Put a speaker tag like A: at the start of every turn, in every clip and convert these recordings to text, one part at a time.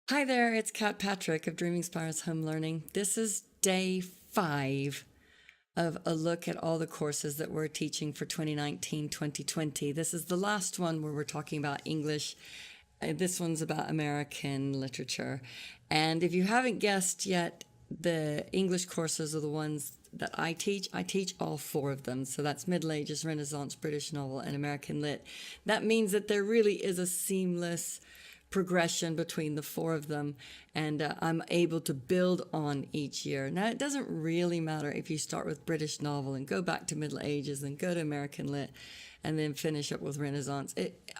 A: Hi there, it's Kat Patrick of Dreaming Inspires Home Learning. This is day 5 of a look at all the courses that we're teaching for 2019-2020. This is the last one where we're talking about English. This one's about American literature. And if you haven't guessed yet, the English courses are the ones that I teach. I teach all 4 of them. So that's Middle Ages, Renaissance, British Novel, and American Lit. That means that there really is a seamless progression between the 4 of them, and I'm able to build on each year. Now, it doesn't really matter if you start with British Novel and go back to Middle Ages and go to American Lit and then finish up with Renaissance.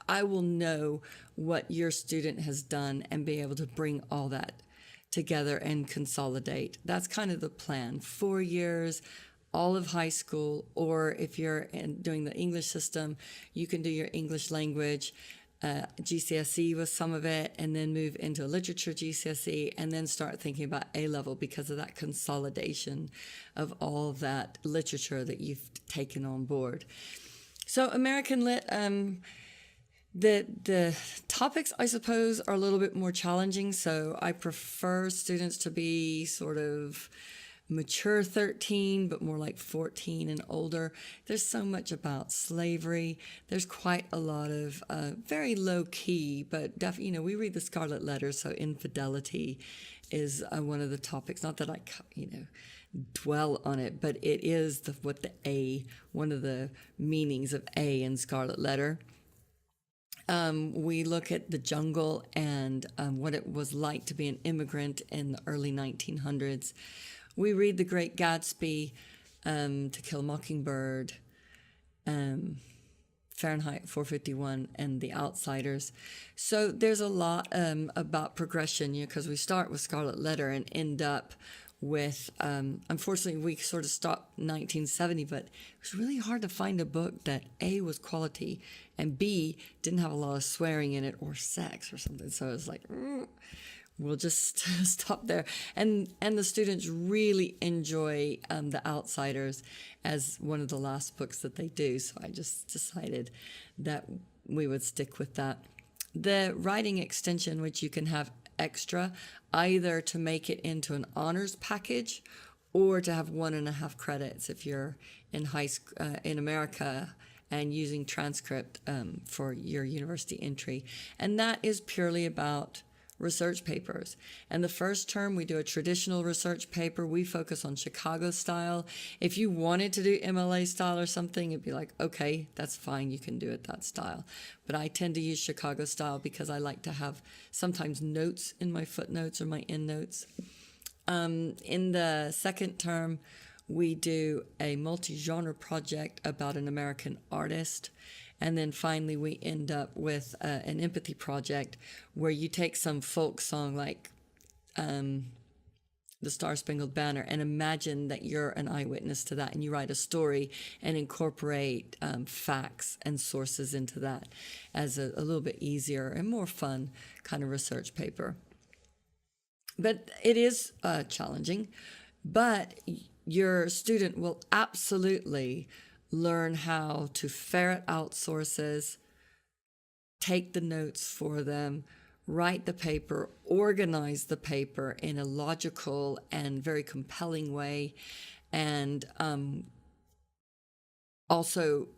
A: I will know what your student has done and be able to bring all that together and consolidate. That's kind of the plan. 4 years, all of high school, or if you're doing the English system, you can do your English language GCSE with some of it, and then move into a literature GCSE, and then start thinking about A-level because of that consolidation of all of that literature that you've taken on board. So American Lit, the topics, I suppose, are a little bit more challenging. So I prefer students to be sort of mature 13, but more like 14 and older. There's so much about slavery. There's quite a lot of very low key, but definitely, we read the Scarlet Letter, so infidelity is one of the topics. Not that I, dwell on it, but it is one of the meanings of A in Scarlet Letter. We look at the jungle and what it was like to be an immigrant in the early 1900s. We read The Great Gatsby, To Kill a Mockingbird, Fahrenheit 451, and The Outsiders. So there's a lot about progression, because we start with Scarlet Letter and end up with, unfortunately, we sort of stopped 1970, but it was really hard to find a book that A, was quality, and B, didn't have a lot of swearing in it or sex or something. So it was like, we'll just stop there. And the students really enjoy The Outsiders as one of the last books that they do. So I just decided that we would stick with that. The writing extension, which you can have extra, either to make it into an honors package or to have 1.5 credits if you're in high school in America and using transcript for your university entry. And that is purely about research papers. And the first term, we do a traditional research paper. We focus on Chicago style. If you wanted to do MLA style or something, it'd be like, okay, that's fine. You can do it that style. But I tend to use Chicago style because I like to have sometimes notes in my footnotes or my endnotes. In the second term, we do a multi-genre project about an American artist. And then finally, we end up with an empathy project where you take some folk song like the Star-Spangled Banner and imagine that you're an eyewitness to that, and you write a story and incorporate facts and sources into that as a little bit easier and more fun kind of research paper. But it is challenging, but your student will absolutely learn how to ferret out sources, take the notes for them, write the paper, organize the paper in a logical and very compelling way, and also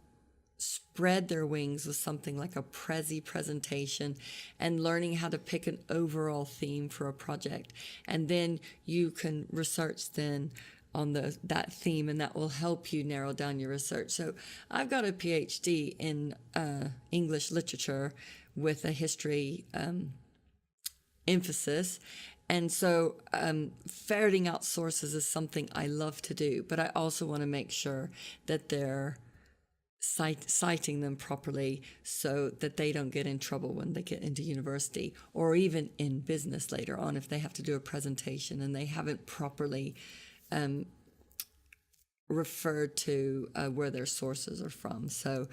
A: spread their wings with something like a Prezi presentation and learning how to pick an overall theme for a project. And then you can research then on that theme, and that will help you narrow down your research. So I've got a PhD in English literature with a history emphasis. And so ferreting out sources is something I love to do, but I also want to make sure that they're citing them properly so that they don't get in trouble when they get into university or even in business later on if they have to do a presentation and they haven't properly referred to where their sources are from. So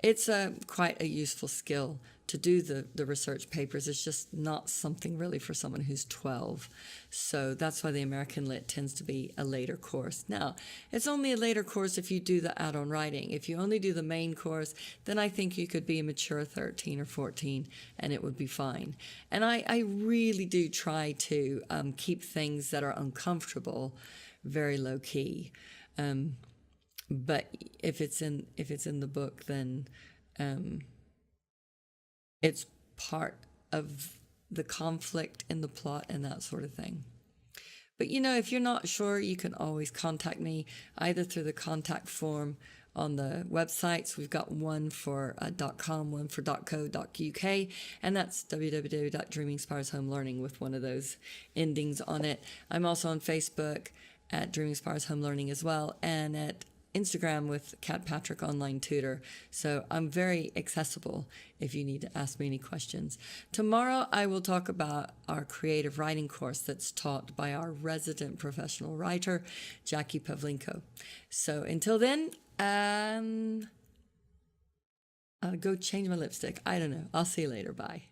A: it's quite a useful skill to do the research papers. It's just not something really for someone who's 12. So that's why the American Lit tends to be a later course. Now, it's only a later course if you do the add-on writing. If you only do the main course, then I think you could be a mature 13 or 14 and it would be fine. And I really do try to keep things that are uncomfortable very low key. But if it's in the book, then it's part of the conflict in the plot and that sort of thing. But if you're not sure, you can always contact me either through the contact form on the websites. We've got one for .com, one for .co.uk, and that's www.dreamingspiresHomeLearning with one of those endings on it. I'm also on Facebook at Dreaming Spires Home Learning as well, and at Instagram with Kat Patrick Online Tutor. So I'm very accessible if you need to ask me any questions. Tomorrow I will talk about our creative writing course that's taught by our resident professional writer, Jackie Pavlenko. So until then, I'll go change my lipstick. I don't know. I'll see you later. Bye.